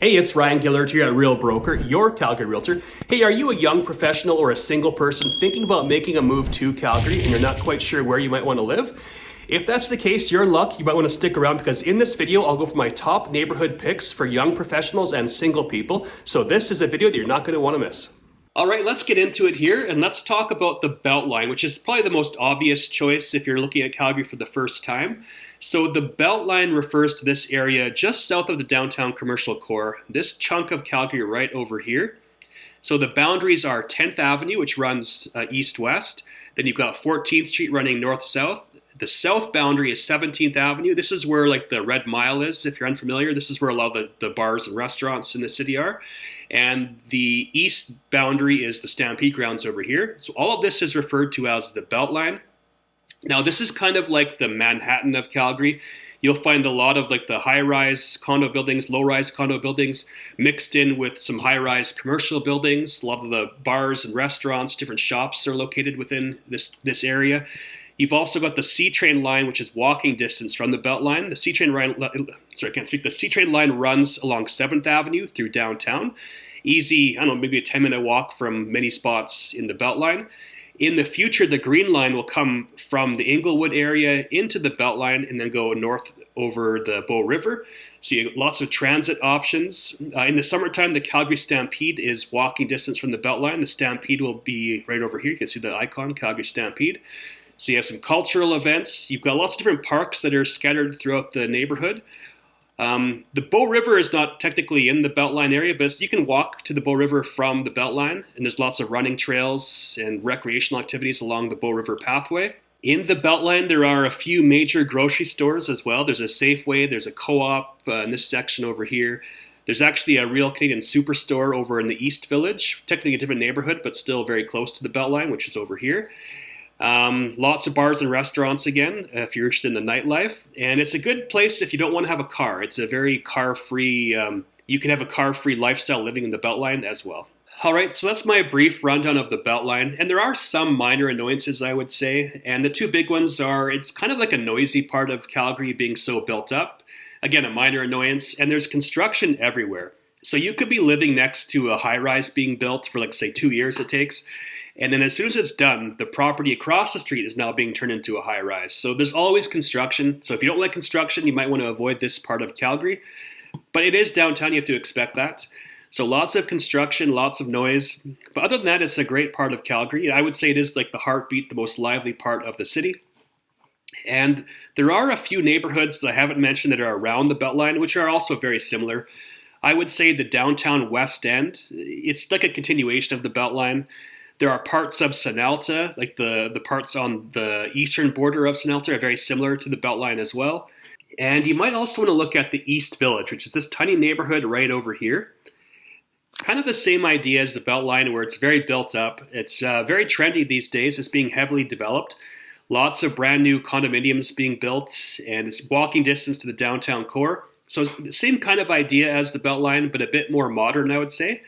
Hey, it's Ryan Gillard here at Real Broker, your Calgary realtor. Hey, are you a young professional or a single person thinking about making a move to Calgary and you're not quite sure where you might want to live? If that's the case, you're in luck. You might want to stick around because in this video, I'll go for my top neighborhood picks for young professionals and single people. So this is a video that you're not going to want to miss. All right, let's get into it here and let's talk about the Beltline, which is probably the most obvious choice if you're looking at Calgary for the first time. So the Beltline refers to this area just south of the downtown commercial core, this chunk of Calgary right over here. So the boundaries are 10th Avenue, which runs east-west. Then you've got 14th Street running north-south. The south boundary is 17th Avenue. This is where like the Red Mile is, if you're unfamiliar. This is where a lot of the bars and restaurants in the city are. And the east boundary is the Stampede grounds over here. So all of this is referred to as the Beltline. Now this is kind of like the Manhattan of Calgary. You'll find a lot of like the high-rise condo buildings, low-rise condo buildings mixed in with some high-rise commercial buildings. A lot of the bars and restaurants, different shops are located within this area. You've also got the C-train line, which is walking distance from the Beltline. The C-train line, The C-train line runs along 7th Avenue through downtown. Easy, I don't know, maybe a 10-minute walk from many spots in the Beltline. In the future, the Green Line will come from the Inglewood area into the Beltline and then go north over the Bow River. So you have lots of transit options. In the summertime, the Calgary Stampede is walking distance from the Beltline. The Stampede will be right over here. You can see the icon, Calgary Stampede. So you have some cultural events. You've got lots of different parks that are scattered throughout the neighborhood. The Bow River is not technically in the Beltline area, but you can walk to the Bow River from the Beltline, and there's lots of running trails and recreational activities along the Bow River pathway. In the Beltline, there are a few major grocery stores as well. There's a Safeway, there's a Co-op in this section over here. There's actually a Real Canadian Superstore over in the East Village, technically a different neighborhood, but still very close to the Beltline, which is over here. Lots of bars and restaurants again, if you're interested in the nightlife. And it's a good place if you don't want to have a car. It's a very car-free, you can have a car-free lifestyle living in the Beltline as well. All right, so that's my brief rundown of the Beltline. And there are some minor annoyances, I would say. And the two big ones are, it's kind of like a noisy part of Calgary being so built up. Again, a minor annoyance. And there's construction everywhere. So you could be living next to a high-rise being built for like, say, 2 years it takes. And then as soon as it's done, the property across the street is now being turned into a high-rise. So there's always construction. So if you don't like construction, you might want to avoid this part of Calgary. But it is downtown, you have to expect that. So lots of construction, lots of noise. But other than that, it's a great part of Calgary. I would say it is like the heartbeat, the most lively part of the city. And there are a few neighborhoods that I haven't mentioned that are around the Beltline, which are also very similar. I would say the downtown West End, it's like a continuation of the Beltline. There are parts of Sinalta, like the parts on the eastern border of Sinalta are very similar to the Beltline as well. And you might also want to look at the East Village, which is this tiny neighborhood right over here. Kind of the same idea as the Beltline, where it's very built up. It's very trendy these days. It's being heavily developed. Lots of brand new condominiums being built, and it's walking distance to the downtown core. So the same kind of idea as the Beltline, but a bit more modern, I would say.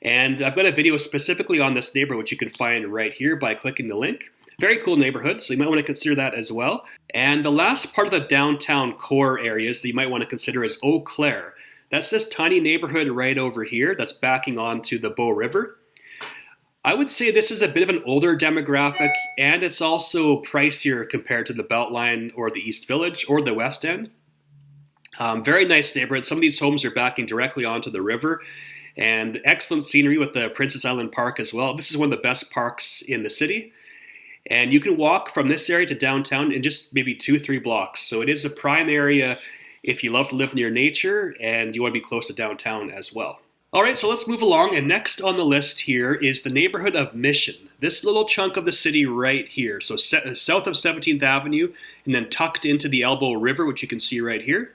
And I've got a video specifically on this neighborhood, which you can find right here by clicking the link. Very cool neighborhood, so you might want to consider that as well. And the last part of the downtown core areas that you might want to consider is Eau Claire. That's this tiny neighborhood right over here that's backing onto the Bow River. I would say this is a bit of an older demographic, and it's also pricier compared to the Beltline or the East Village or the West End. Very nice neighborhood. Some of these homes are backing directly onto the river. And excellent scenery with the Princess Island Park as well. This is one of the best parks in the city. And you can walk from this area to downtown in just maybe 2-3 blocks. So it is a prime area if you love to live near nature and you want to be close to downtown as well. All right, so let's move along. And next on the list here is the neighborhood of Mission. This little chunk of the city right here. So south of 17th Avenue and then tucked into the Elbow River, which you can see right here.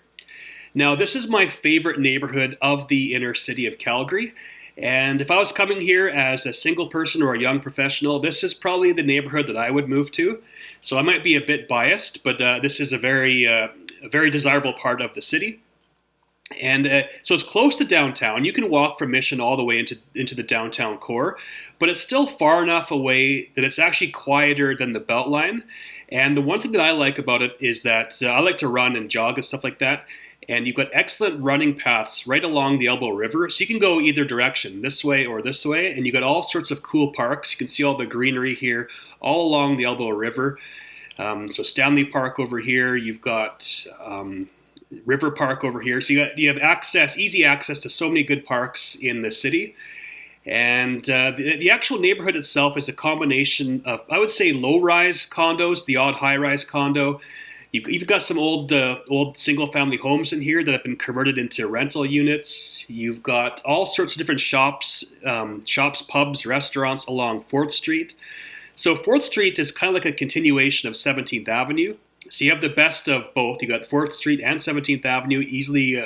Now, this is my favorite neighborhood of the inner city of Calgary. And if I was coming here as a single person or a young professional, this is probably the neighborhood that I would move to. So I might be a bit biased, but this is a very desirable part of the city. And so it's close to downtown. You can walk from Mission all the way into the downtown core, but it's still far enough away that it's actually quieter than the Beltline. And the one thing that I like about it is that I like to run and jog and stuff like that. And you've got excellent running paths right along the Elbow River. So you can go either direction, this way or this way. And you've got all sorts of cool parks. You can see all the greenery here all along the Elbow River. So Stanley Park over here. You've got River Park over here. So you have access, easy access to so many good parks in the city. And the actual neighborhood itself is a combination of, I would say, low-rise condos, the odd high-rise condo. You've got some old single-family homes in here that have been converted into rental units. You've got all sorts of different shops, pubs, restaurants along 4th Street. So 4th Street is kind of like a continuation of 17th Avenue. So you have the best of both. You got 4th Street and 17th Avenue, easily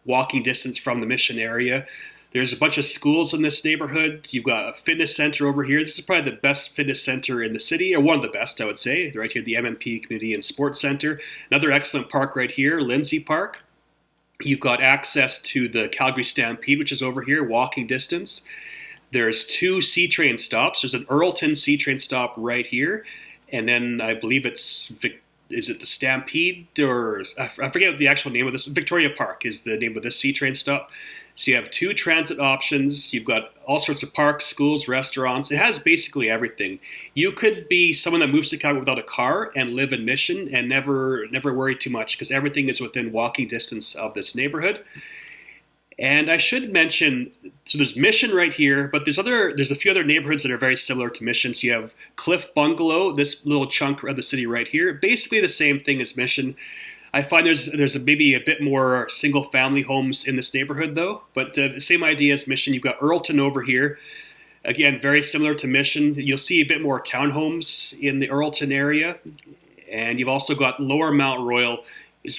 walking distance from the Mission area. There's a bunch of schools in this neighborhood. You've got a fitness center over here. This is probably the best fitness center in the city, or one of the best, I would say. Right here, the MMP Community and Sports Center. Another excellent park right here, Lindsay Park. You've got access to the Calgary Stampede, which is over here, walking distance. There's 2 C-train stops. There's an Earlton C-train stop right here. And then I believe is it the Stampede, or I forget the actual name of this. Victoria Park is the name of this C-train stop. So you have 2 transit options. You've got all sorts of parks, schools, restaurants. It has basically everything. You could be someone that moves to Calgary without a car and live in Mission and never worry too much, because everything is within walking distance of this neighborhood. And I should mention, so there's Mission right here, but there's a few other neighborhoods that are very similar to Mission. So you have Cliff Bungalow, this little chunk of the city right here, basically the same thing as Mission. I find there's maybe a bit more single-family homes in this neighborhood, though. But the same idea as Mission. You've got Earlton over here. Again, very similar to Mission. You'll see a bit more townhomes in the Earlton area. And you've also got Lower Mount Royal,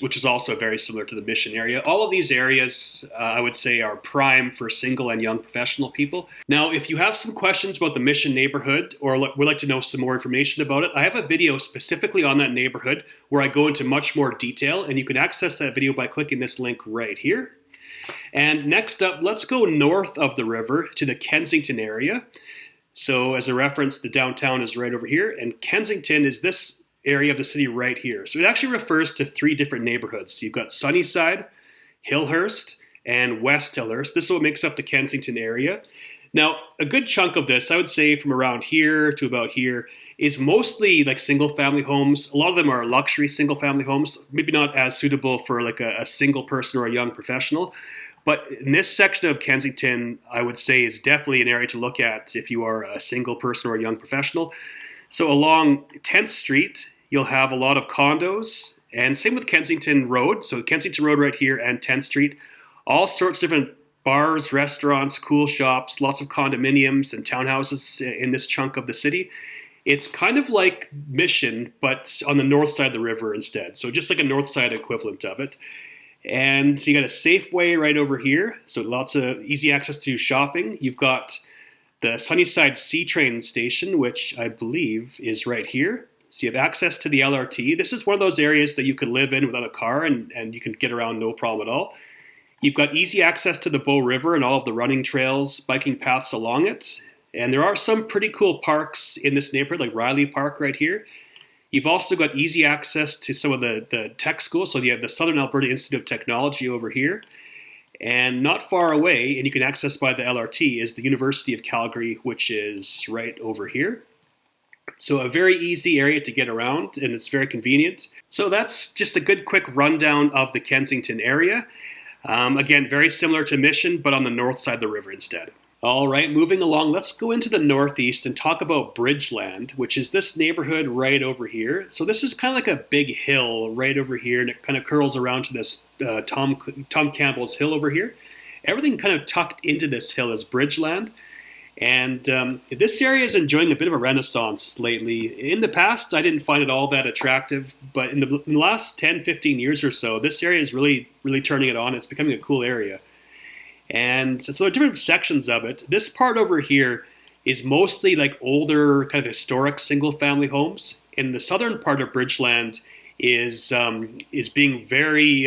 which is also very similar to the Mission area. All of these areas, I would say, are prime for single and young professional people. Now, if you have some questions about the Mission neighborhood, or would like to know some more information about it, I have a video specifically on that neighborhood where I go into much more detail, and you can access that video by clicking this link right here. And next up, let's go north of the river to the Kensington area. So as a reference, the downtown is right over here, and Kensington is this area of the city right here. So it actually refers to 3 different neighborhoods. You've got Sunnyside, Hillhurst, and West Hillhurst. This is what makes up the Kensington area. Now, a good chunk of this, I would say from around here to about here, is mostly like single-family homes. A lot of them are luxury single-family homes, maybe not as suitable for like a single person or a young professional. But in this section of Kensington, I would say is definitely an area to look at if you are a single person or a young professional. So along 10th Street, you'll have a lot of condos, and same with Kensington Road. So Kensington Road right here and 10th Street, all sorts of different bars, restaurants, cool shops, lots of condominiums and townhouses in this chunk of the city. It's kind of like Mission, but on the north side of the river instead. So just like a north side equivalent of it. And you got a Safeway right over here, so lots of easy access to shopping. You've got the Sunnyside C-train station, which I believe is right here. So you have access to the LRT. This is one of those areas that you could live in without a car, and you can get around no problem at all. You've got easy access to the Bow River and all of the running trails, biking paths along it. And there are some pretty cool parks in this neighborhood, like Riley Park right here. You've also got easy access to some of the tech schools. So you have the Southern Alberta Institute of Technology over here. And not far away, and you can access by the LRT, is the University of Calgary, which is right over here. So a very easy area to get around, and it's very convenient. So that's just a good quick rundown of the Kensington area. Again, very similar to Mission, but on the north side of the river instead. All right, moving along, let's go into the northeast and talk about Bridgeland, which is this neighborhood right over here. So this is kind of like a big hill right over here, and it kind of curls around to this Tom Campbell's Hill over here. Everything kind of tucked into this hill is Bridgeland. And this area is enjoying a bit of a renaissance lately. In the past, I didn't find it all that attractive, but in the last 10, 15 years or so, this area is really, really turning it on. It's becoming a cool area. And so there are different sections of it. This part over here is mostly like older, kind of historic single-family homes. In the southern part of Bridgeland is being very,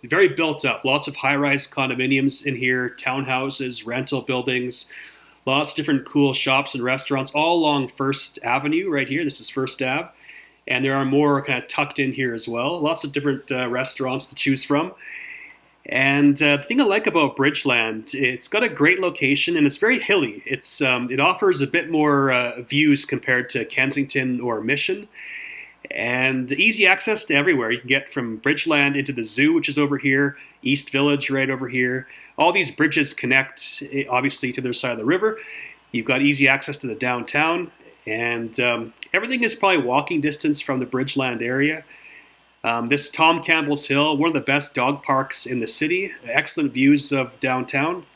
very built up. Lots of high-rise condominiums in here, townhouses, rental buildings, lots of different cool shops and restaurants all along First Avenue right here. This is First Ave. And there are more kind of tucked in here as well. Lots of different restaurants to choose from. And the thing I like about Bridgeland, it's got a great location and it's very hilly. It offers a bit more views compared to Kensington or Mission, and easy access to everywhere. You can get from Bridgeland into the zoo, which is over here, East Village right over here. All these bridges connect, obviously, to their side of the river. You've got easy access to the downtown, and everything is probably walking distance from the Bridgeland area. This Tom Campbell's Hill, one of the best dog parks in the city, excellent views of downtown.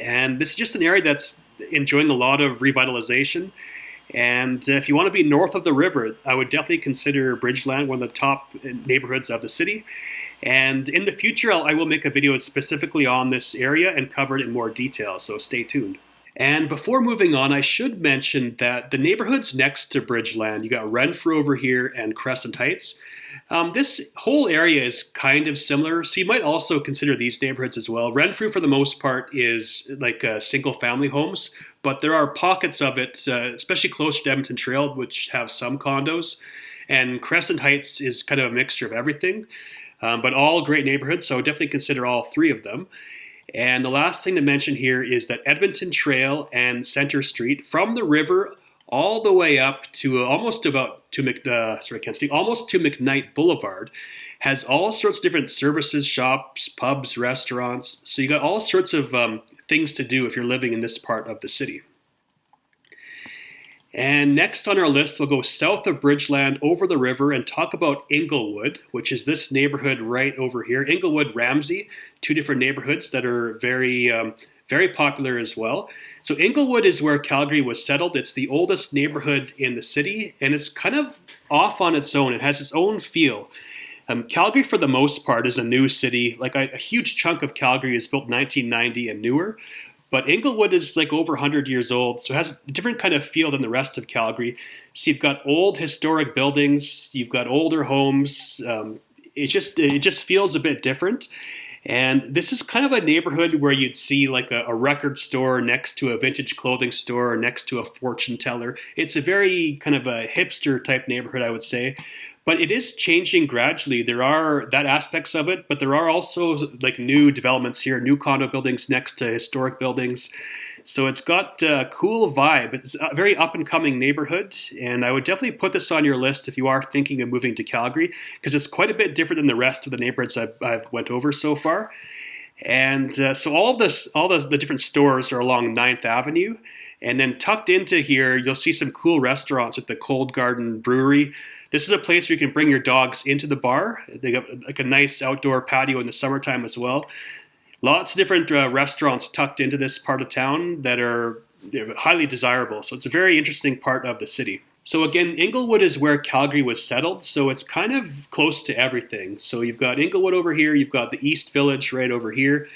And this is just an area that's enjoying a lot of revitalization. And if you want to be north of the river, I would definitely consider Bridgeland one of the top neighborhoods of the city. And in the future, I will make a video specifically on this area and cover it in more detail, so stay tuned. And before moving on, I should mention that the neighborhoods next to Bridgeland, you got Renfrew over here and Crescent Heights. This whole area is kind of similar, so you might also consider these neighborhoods as well. Renfrew, for the most part, is like single-family homes, but there are pockets of it, especially closer to Edmonton Trail, which have some condos. And Crescent Heights is kind of a mixture of everything, but all great neighborhoods, so definitely consider all three of them. And the last thing to mention here is that Edmonton Trail and Center Street, from the river all the way up to almost to McKnight Boulevard, has all sorts of different services, shops, pubs, restaurants. So you got all sorts of things to do if you're living in this part of the city. And next on our list, we'll go south of Bridgeland over the river and talk about Inglewood, which is this neighborhood right over here. Inglewood, Ramsey, two different neighborhoods that are very popular as well. So Inglewood is where Calgary was settled. It's the oldest neighborhood in the city, and it's kind of off on its own. It has its own feel. Calgary, for the most part, is a new city. Like a huge chunk of Calgary is built in 1990 and newer. But Inglewood is like over 100 years old, so it has a different kind of feel than the rest of Calgary. So you've got old historic buildings, you've got older homes. It just feels a bit different. And this is kind of a neighborhood where you'd see like a record store next to a vintage clothing store, or next to a fortune teller. It's a very kind of a hipster type neighborhood, I would say. But it is changing gradually. There are that aspects of it, but there are also like new developments here, new condo buildings next to historic buildings. So it's got a cool vibe. It's a very up-and-coming neighborhood, and I would definitely put this on your list if you are thinking of moving to Calgary, because it's quite a bit different than the rest of the neighborhoods I've went over so far. And so all the different stores are along 9th Avenue, and then tucked into here, you'll see some cool restaurants at the Cold Garden Brewery. This is a place where you can bring your dogs into the bar. They got like a nice outdoor patio in the summertime as well. Lots of different restaurants tucked into this part of town that are highly desirable. So it's a very interesting part of the city. So again, Inglewood is where Calgary was settled, so it's kind of close to everything. So you've got Inglewood over here, you've got the East Village right over here,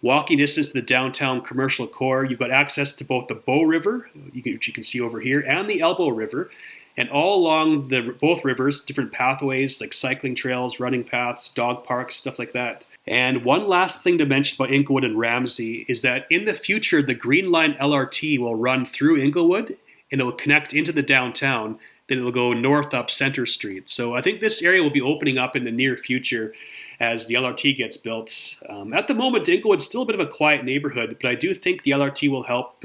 walking distance to the downtown commercial core. You've got access to both the Bow River, which you can see over here, and the Elbow River. And all along both rivers, different pathways like cycling trails, running paths, dog parks, stuff like that. And one last thing to mention about Inglewood and Ramsey is that in the future, the Green Line LRT will run through Inglewood and it will connect into the downtown. Then it will go north up Center Street. So I think this area will be opening up in the near future as the LRT gets built. At the moment, Inglewood's still a bit of a quiet neighborhood, but I do think the LRT will help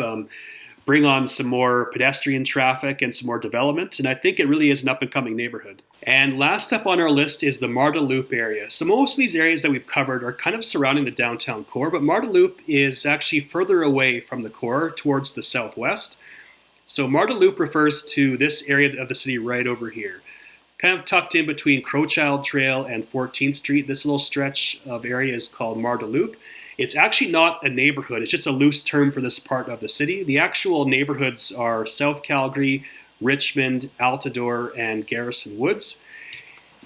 bring on some more pedestrian traffic and some more development, and I think it really is an up-and-coming neighborhood. And last up on our list is the Marda Loop area. So most of these areas that we've covered are kind of surrounding the downtown core, but Marda Loop is actually further away from the core towards the southwest. So Marda Loop refers to this area of the city right over here, kind of tucked in between Crowchild Trail and 14th Street. This little stretch of area is called Marda Loop. It's actually not a neighborhood. It's just a loose term for this part of the city. The actual neighborhoods are South Calgary, Richmond, Altadore, and Garrison Woods.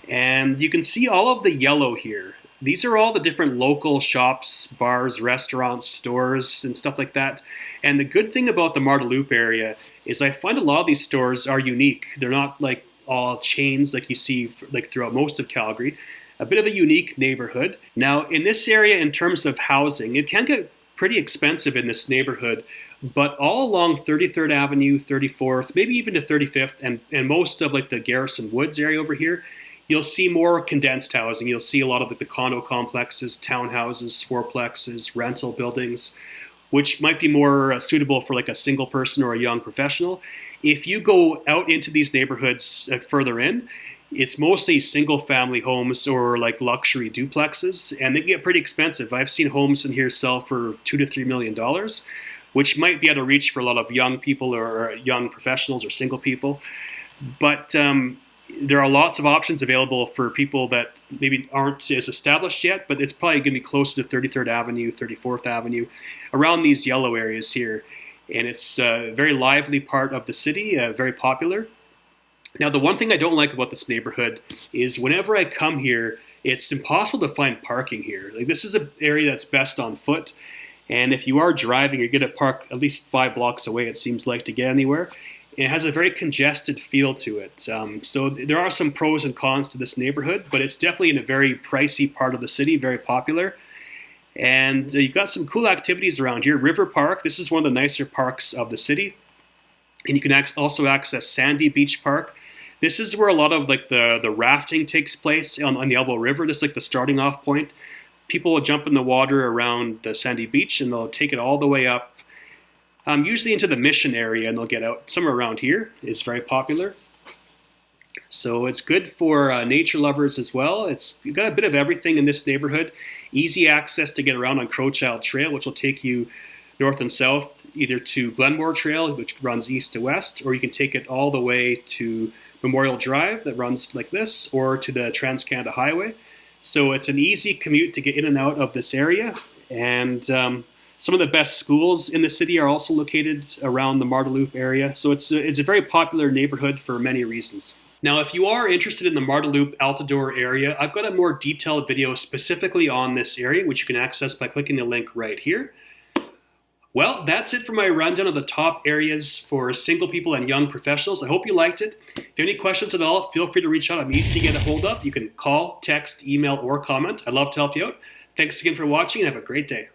And you can see all of the yellow here. These are all the different local shops, bars, restaurants, stores, and stuff like that. And the good thing about the Marda Loop area is I find a lot of these stores are unique. They're not like all chains like you see like throughout most of Calgary. A bit of a unique neighborhood. Now, in this area, in terms of housing, it can get pretty expensive in this neighborhood, but all along 33rd Avenue, 34th, maybe even to 35th, and most of like the Garrison Woods area over here, you'll see more condensed housing. You'll see a lot of the condo complexes, townhouses, fourplexes, rental buildings, which might be more suitable for like a single person or a young professional. If you go out into these neighborhoods further in, it's mostly single family homes or like luxury duplexes, and they get pretty expensive. I've seen homes in here sell for $2 to $3 million, which might be out of reach for a lot of young people or young professionals or single people. But there are lots of options available for people that maybe aren't as established yet, but it's probably going to be closer to 33rd Avenue, 34th Avenue, around these yellow areas here. And it's a very lively part of the city, very popular. Now, the one thing I don't like about this neighborhood is whenever I come here, it's impossible to find parking here. Like, this is an area that's best on foot. And if you are driving, you're going to park at least 5 blocks away, it seems like, to get anywhere. It has a very congested feel to it. So there are some pros and cons to this neighborhood, but it's definitely in a very pricey part of the city, very popular. And you've got some cool activities around here. River Park, this is one of the nicer parks of the city. And you can also access Sandy Beach Park. This is where a lot of like the rafting takes place on the Elbow River. This is like the starting off point. People will jump in the water around the Sandy Beach and they'll take it all the way up, usually into the Mission area, and they'll get out somewhere around here. It's very popular. So it's good for nature lovers as well. You've got a bit of everything in this neighborhood. Easy access to get around on Crowchild Trail, which will take you north and south, either to Glenmore Trail, which runs east to west, or you can take it all the way to Memorial Drive that runs like this, or to the Trans-Canada Highway. So it's an easy commute to get in and out of this area. And some of the best schools in the city are also located around the Marda Loop area. So it's a very popular neighborhood for many reasons. Now, if you are interested in the Marda Loop Altadore area, I've got a more detailed video specifically on this area, which you can access by clicking the link right here. Well, that's it for my rundown of the top areas for single people and young professionals. I hope you liked it. If you have any questions at all, feel free to reach out. I'm easy to get a hold of. You can call, text, email, or comment. I'd love to help you out. Thanks again for watching and have a great day.